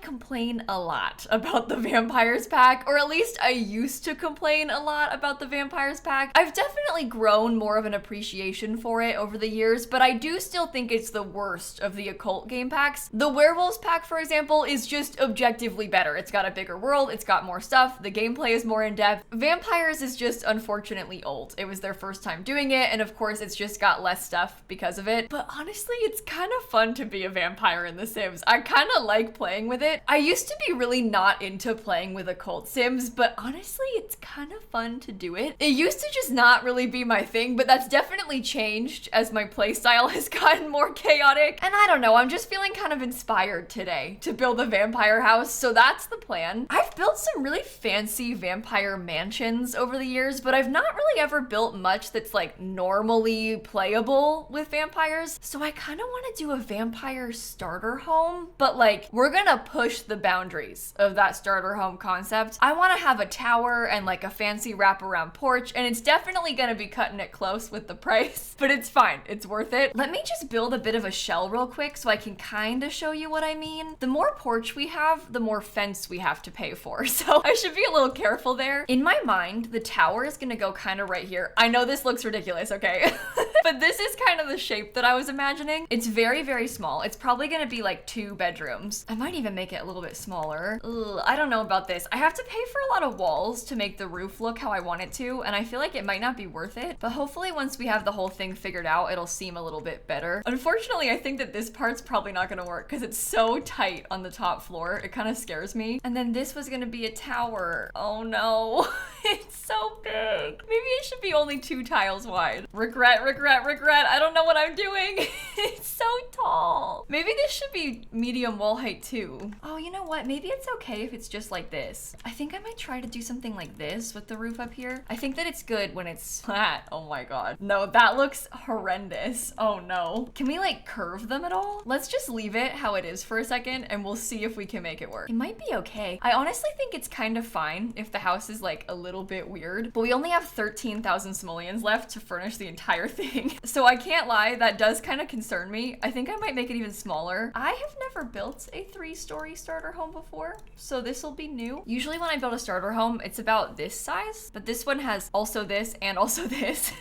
complain a lot about the Vampires pack, or at least I used to complain a lot about the Vampires pack. I've definitely grown more of an appreciation for it over the years, but I do still think it's the worst of the occult game packs. The Werewolves pack, for example, is just objectively better. It's got a bigger world, it's got more stuff, the gameplay is more in-depth. Vampires is just unfortunately old. It was their first time doing it, and of course it's just got less stuff because of it. But honestly, it's kind of fun to be a vampire in The Sims. I kind of like playing with it. I used to be really not into playing with occult sims, but honestly, it's kind of fun to do it. It used to just not really be my thing, but that's definitely changed as my playstyle has gotten more chaotic. And I don't know, I'm just feeling kind of inspired today to build a vampire house, so that's the plan. I've built some really fancy vampire mansions over the years, but I've not really ever built much that's like normally playable with vampires. So I kind of want to do a vampire starter home, but like we're gonna push the boundaries of that starter home concept. I want to have a tower and like a fancy wraparound porch, and it's definitely gonna be cutting it close with the price, but it's fine, it's worth it. Let me just build a bit of a shell real quick so I can kind of show you what I mean. The more porch we have, the more fence we have to pay for, so I should be a little careful there. In my mind, the tower is gonna go kind of right here. I know this looks ridiculous, okay? But this is kind of the shape that I was imagining. It's very, very small. It's probably gonna be like 2 bedrooms. I might even make it a little bit smaller. Ugh, I don't know about this. I have to pay for a lot of walls to make the roof look how I want it to, and I feel like it might not be worth it, but hopefully once we have the whole thing figured out, it'll seem a little bit better. Unfortunately, I think that this part's probably not gonna work because it's so tight on the top floor. It kind of scares me. And then this was gonna be a tower. Oh no, it's so big. Maybe it should be only 2 tiles wide. Regret, regret, regret. I don't know what I'm doing. It's so tall. Maybe this should be medium wall height too. Oh, you know what? Maybe it's okay if it's just like this. I think I might try to do something like this with the roof up here. I think that it's good when it's flat. Oh my God. No, that looks horrendous. Oh no. Can we like curve them at all? Let's just leave it how it is for a second and we'll see if we can make it work. It might be okay. I honestly think it's kind of fine if the house is like a little bit weird, but we only have 13,000 simoleons left to furnish the entire thing. So I can't lie, that does kind of concern me. I think I might make it even smaller. I have never built a 3-story starter home before, so this will be new. Usually when I build a starter home, it's about this size, but this one has also this and also this,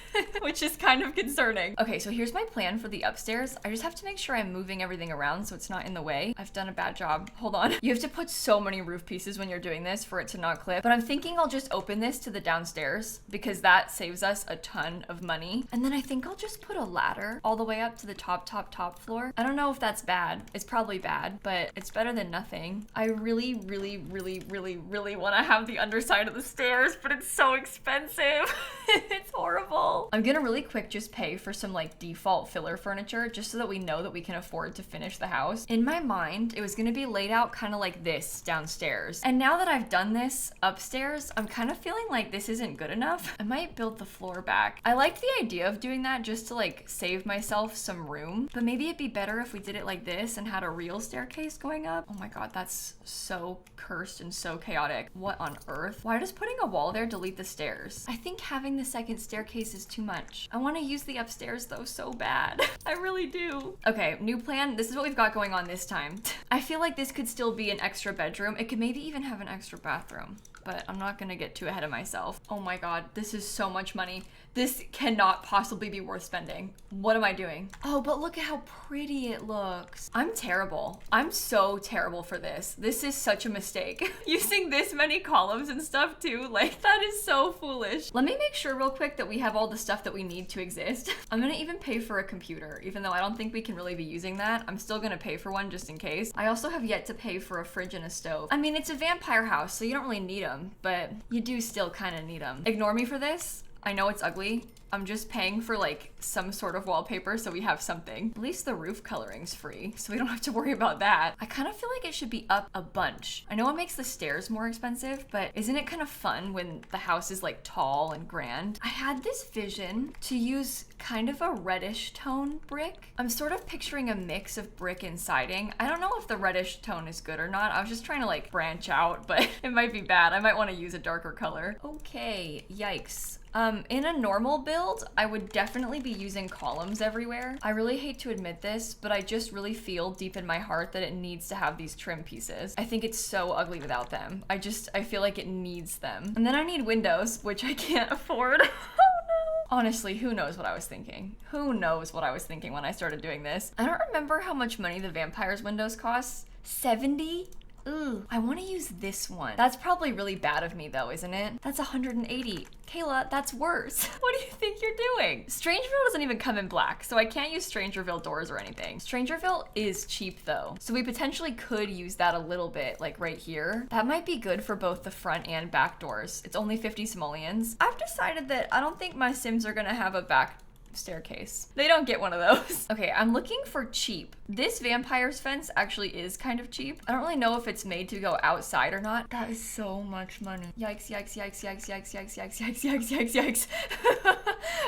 which is kind of concerning. Okay, so here's my plan for the upstairs. I just have to make sure I'm moving everything around so it's not in the way. I've done a bad job. Hold on. You have to put so many roof pieces when you're doing this for it to not clip, but I'm thinking I'll just open this to the downstairs because that saves us a ton of money. And then I think I'll just put a ladder all the way up to the top floor. I don't know if that's bad. It's probably bad, but it's better than nothing. I really want to have the underside of the stairs, but it's so expensive. It's horrible. I'm gonna really quick just pay for some like default filler furniture just so that we know that we can afford to finish the house. In my mind, it was gonna be laid out kind of like this downstairs. And now that I've done this upstairs, I'm kind of feeling like this isn't good enough. I might build the floor back. I liked the idea of doing that just to like save myself some room, but maybe it'd be better if we did it like this and had a real staircase going up. Oh my God, that's so cursed and so chaotic. What on earth? Why does putting a wall there delete the stairs? I think having the second staircase is too much. I want to use the upstairs though so bad. I really do. Okay, new plan. This is what we've got going on this time. I feel like this could still be an extra bedroom. It could maybe even have an extra bathroom, but I'm not gonna get too ahead of myself. Oh my God, this is so much money. This cannot possibly be worth spending. What am I doing? Oh, but look at how pretty it looks. I'm terrible. I'm so terrible for this. This is such a mistake. Using this many columns and stuff too, like that is so foolish. Let me make sure real quick that we have all the stuff that we need to exist. I'm gonna even pay for a computer, even though I don't think we can really be using that. I'm still gonna pay for one just in case. I also have yet to pay for a fridge and a stove. I mean, it's a vampire house, so you don't really need them, but you do still kind of need them. Ignore me for this. I know it's ugly. I'm just paying for like some sort of wallpaper so we have something. At least the roof coloring's free, so we don't have to worry about that. I kind of feel like it should be up a bunch. I know it makes the stairs more expensive, but isn't it kind of fun when the house is like tall and grand? I had this vision to use kind of a reddish tone brick. I'm sort of picturing a mix of brick and siding. I don't know if the reddish tone is good or not. I was just trying to like branch out, but it might be bad. I might want to use a darker color. Okay, yikes. In a normal build, I would definitely be using columns everywhere. I really hate to admit this, but I just really feel deep in my heart that it needs to have these trim pieces. I think it's so ugly without them. I feel like it needs them. And then I need windows, which I can't afford. Oh no. Honestly, who knows what I was thinking? Who knows what I was thinking when I started doing this? I don't remember how much money the Vampire's windows cost. 70? Ooh, I want to use this one. That's probably really bad of me though, isn't it? That's 180. Kayla, that's worse. What do you think you're doing? Strangerville doesn't even come in black, so I can't use Strangerville doors or anything. Strangerville is cheap though, so we potentially could use that a little bit, like right here. That might be good for both the front and back doors. It's only 50 simoleons. I've decided that I don't think my Sims are gonna have a back staircase. They don't get one of those. Okay, I'm looking for cheap. This vampire's fence actually is kind of cheap. I don't really know if it's made to go outside or not. That is so much money. Yikes, yikes, yikes, yikes, yikes, yikes, yikes, yikes, yikes, yikes, yikes.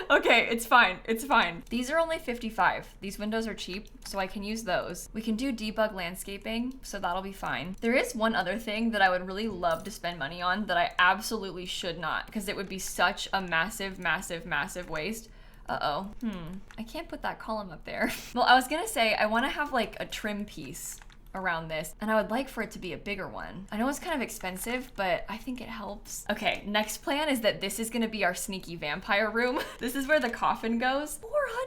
Okay, it's fine. It's fine. These are only 55. These windows are cheap, so I can use those. We can do debug landscaping, so that'll be fine. There is one other thing that I would really love to spend money on that I absolutely should not, because it would be such a massive, massive, massive waste. Uh-oh. I can't put that column up there. Well, I was gonna say, I wanna have like a trim piece around this, and I would like for it to be a bigger one. I know it's kind of expensive, but I think it helps. Okay, next plan is that this is gonna be our sneaky vampire room. This is where the coffin goes.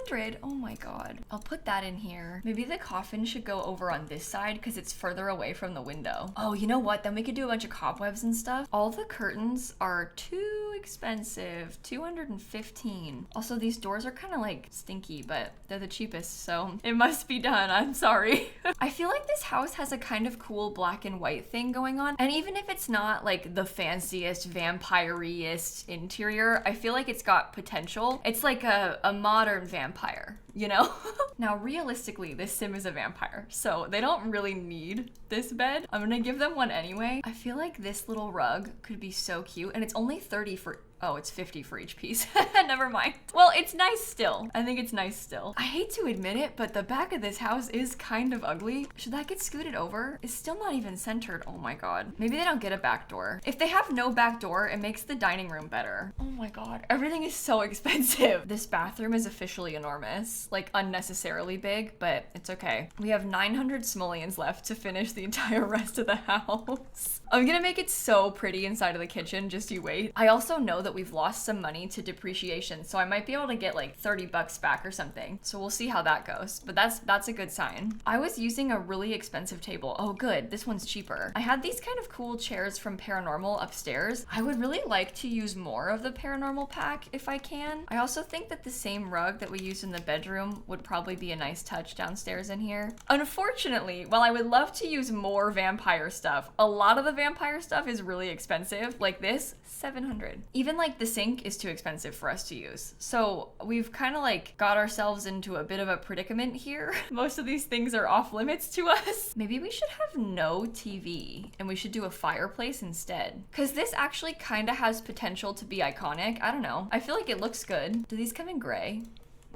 400, oh my God. I'll put that in here. Maybe the coffin should go over on this side because it's further away from the window. Oh, you know what? Then we could do a bunch of cobwebs and stuff. All the curtains are too expensive, 215. Also, these doors are kind of like stinky, but they're the cheapest, so it must be done. I'm sorry. I feel like this house has a kind of cool black and white thing going on. And even if it's not like the fanciest, vampire-iest interior, I feel like it's got potential. It's like a modern vampire, you know? Now, realistically, this sim is a vampire, so they don't really need this bed. I'm gonna give them one anyway. I feel like this little rug could be so cute, and it's only 30 for, oh, it's 50 for each piece. Never mind. Well, it's nice still. I think it's nice still. I hate to admit it, but the back of this house is kind of ugly. Should that get scooted over? It's still not even centered. Oh my God. Maybe they don't get a back door. If they have no back door, it makes the dining room better. Oh my God. Everything is so expensive. This bathroom is officially enormous, like unnecessarily big, but it's okay. We have 900 simoleons left to finish the entire rest of the house. I'm gonna make it so pretty inside of the kitchen, just you wait. I also know that we've lost some money to depreciation, so I might be able to get like 30 bucks back or something. So we'll see how that goes, but that's a good sign. I was using a really expensive table. Oh good, this one's cheaper. I had these kind of cool chairs from Paranormal upstairs. I would really like to use more of the Paranormal pack if I can. I also think that the same rug that we used in the bedroom would probably be a nice touch downstairs in here. Unfortunately, while I would love to use more vampire stuff, a lot of the vampire stuff is really expensive. Like this, 700. Even like the sink is too expensive for us to use. So we've kind of like got ourselves into a bit of a predicament here. Most of these things are off limits to us. Maybe we should have no TV and we should do a fireplace instead. Cause this actually kind of has potential to be iconic. I don't know. I feel like it looks good. Do these come in gray?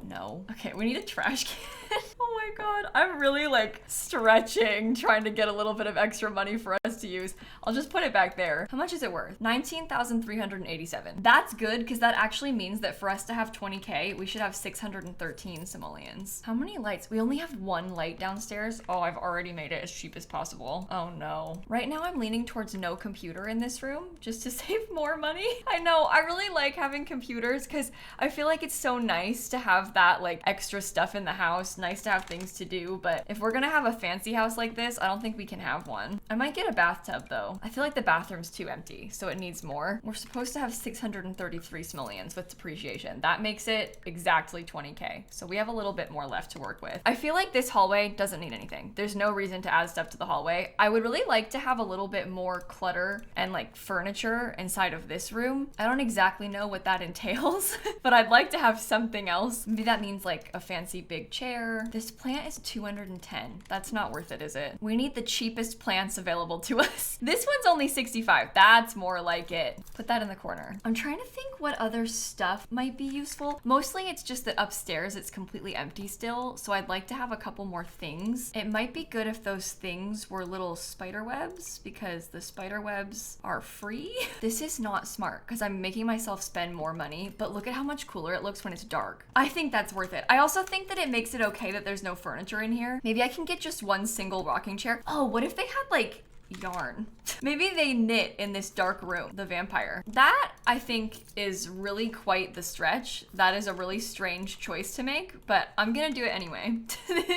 No. Okay, we need a trash can. Oh my God, I'm really like stretching, trying to get a little bit of extra money for us to use. I'll just put it back there. How much is it worth? 19,387. That's good because that actually means that for us to have 20K, we should have 613 simoleons. How many lights? We only have one light downstairs. Oh, I've already made it as cheap as possible. Oh no. Right now I'm leaning towards no computer in this room just to save more money. I know, I really like having computers because I feel like it's so nice to have that like extra stuff in the house. Nice to have things to do, but if we're gonna have a fancy house like this, I don't think we can have one. I might get a bathtub though. I feel like the bathroom's too empty, so it needs more. We're supposed to have 633 simoleons with depreciation. That makes it exactly 20K. So we have a little bit more left to work with. I feel like this hallway doesn't need anything. There's no reason to add stuff to the hallway. I would really like to have a little bit more clutter and like furniture inside of this room. I don't exactly know what that entails, but I'd like to have something else. Maybe that means like a fancy big chair. This plant is 210. That's not worth it, is it? We need the cheapest plants available to us. This one's only 65. That's more like it. Put that in the corner. I'm trying to think what other stuff might be useful. Mostly it's just that upstairs it's completely empty still, so I'd like to have a couple more things. It might be good if those things were little spider webs, because the spider webs are free. This is not smart because I'm making myself spend more money, but look at how much cooler it looks when it's dark. I think that's worth it. I also think that it makes it okay that there's no furniture in here. Maybe I can get just one single rocking chair. Oh, what if they had like yarn? Maybe they knit in this dark room, the vampire. That, I think, is really quite the stretch. That is a really strange choice to make, but I'm gonna do it anyway.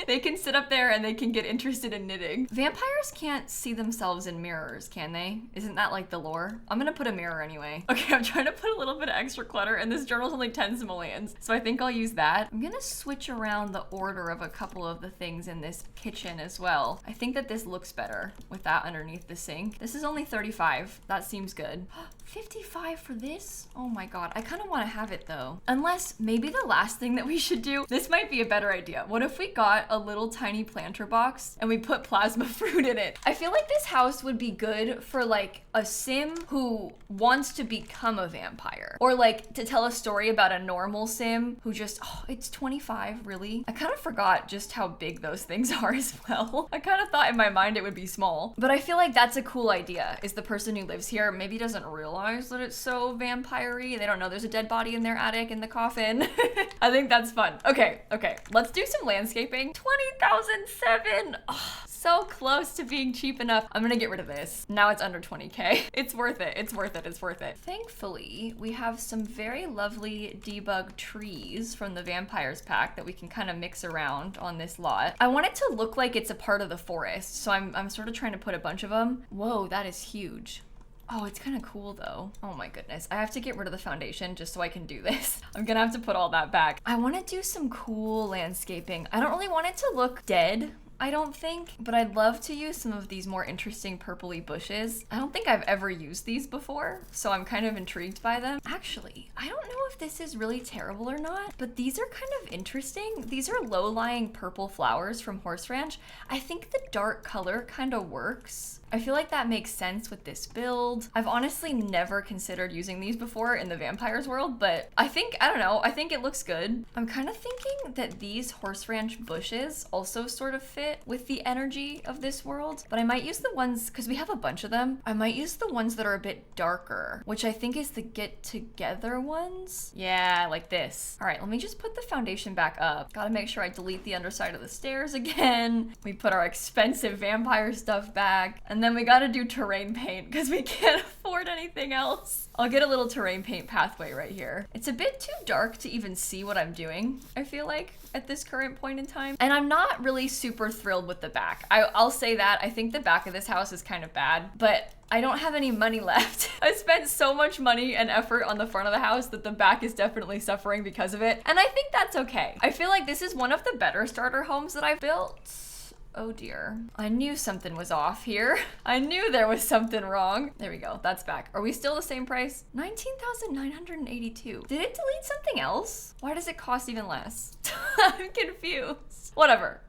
They can sit up there and they can get interested in knitting. Vampires can't see themselves in mirrors, can they? Isn't that like the lore? I'm gonna put a mirror anyway. Okay, I'm trying to put a little bit of extra clutter, and this journal's only 10 simoleons, so I think I'll use that. I'm gonna switch around the order of a couple of the things in this kitchen as well. I think that this looks better with that underneath the sink. This is only 35. That seems good. 55 for this? Oh my god. I kind of want to have it though. Unless maybe the last thing that we should do, this might be a better idea. What if we got a little tiny planter box and we put plasma fruit in it? I feel like this house would be good for like a sim who wants to become a vampire, or like to tell a story about a normal sim who just, oh, it's 25, really? I kind of forgot just how big those things are as well. I kind of thought in my mind it would be small, but I feel like that's a cool idea, is the person who lives here maybe doesn't realize that it's so vampire-y. They don't know there's a dead body in their attic in the coffin. I think that's fun. Okay, let's do some landscaping. 20,007. Oh, so close to being cheap enough. I'm gonna get rid of this. Now it's under 20K. It's worth it. It's worth it. It's worth it. Thankfully, we have some very lovely debug trees from the Vampires pack that we can kind of mix around on this lot. I want it to look like it's a part of the forest, so I'm sort of trying to put a bunch of them. Whoa, that is huge. Oh, it's kind of cool though. Oh my goodness. I have to get rid of the foundation just so I can do this. I'm gonna have to put all that back. I want to do some cool landscaping. I don't really want it to look dead, I don't think, but I'd love to use some of these more interesting purpley bushes. I don't think I've ever used these before, so I'm kind of intrigued by them. Actually, I don't know if this is really terrible or not, but these are kind of interesting. These are low-lying purple flowers from Horse Ranch. I think the dark color kind of works. I feel like that makes sense with this build. I've honestly never considered using these before in the vampires world, but I don't know, I think it looks good. I'm kind of thinking that these Horse Ranch bushes also sort of fit with the energy of this world, but I might use the ones, because we have a bunch of them, I might use the ones that are a bit darker, which I think is the get together ones. Yeah, like this. All right, let me just put the foundation back up. Gotta make sure I delete the underside of the stairs again. We put our expensive vampire stuff back, and then we gotta do terrain paint because we can't afford anything else. I'll get a little terrain paint pathway right here. It's a bit too dark to even see what I'm doing, I feel like, at this current point in time. And I'm not really super thrilled with the back. I'll say that. I think the back of this house is kind of bad, but I don't have any money left. I spent so much money and effort on the front of the house that the back is definitely suffering because of it. And I think that's okay. I feel like this is one of the better starter homes that I've built. Oh dear. I knew something was off here. I knew there was something wrong. There we go. That's back. Are we still the same price? 19,982. Did it delete something else? Why does it cost even less? I'm confused. Whatever.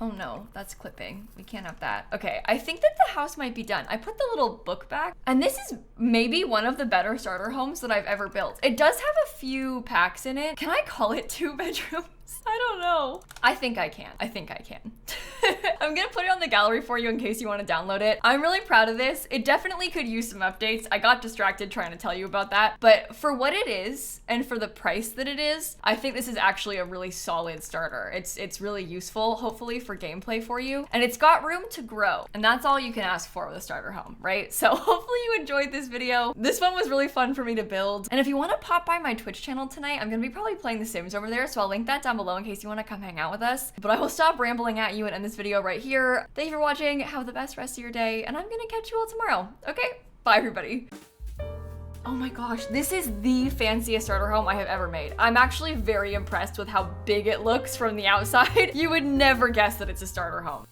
Oh no, that's clipping. We can't have that. Okay, I think that the house might be done. I put the little book back, and this is maybe one of the better starter homes that I've ever built. It does have a few packs in it. Can I call it 2 bedrooms? I don't know. I think I can. I'm gonna put it on the gallery for you in case you want to download it. I'm really proud of this. It definitely could use some updates. I got distracted trying to tell you about that, but for what it is and for the price that it is, I think this is actually a really solid starter. It's really useful, hopefully, for gameplay for you, and it's got room to grow, and that's all you can ask for with a starter home, right? So hopefully you enjoyed this video. This one was really fun for me to build, and if you want to pop by my Twitch channel tonight, I'm gonna be probably playing The Sims over there, so I'll link that down below in case you want to come hang out with us. But I will stop rambling at you and end this video right here. Thank you for watching. Have the best rest of your day, and I'm gonna catch you all tomorrow. Okay? Bye, everybody. Oh my gosh, this is the fanciest starter home I have ever made. I'm actually very impressed with how big it looks from the outside. You would never guess that it's a starter home.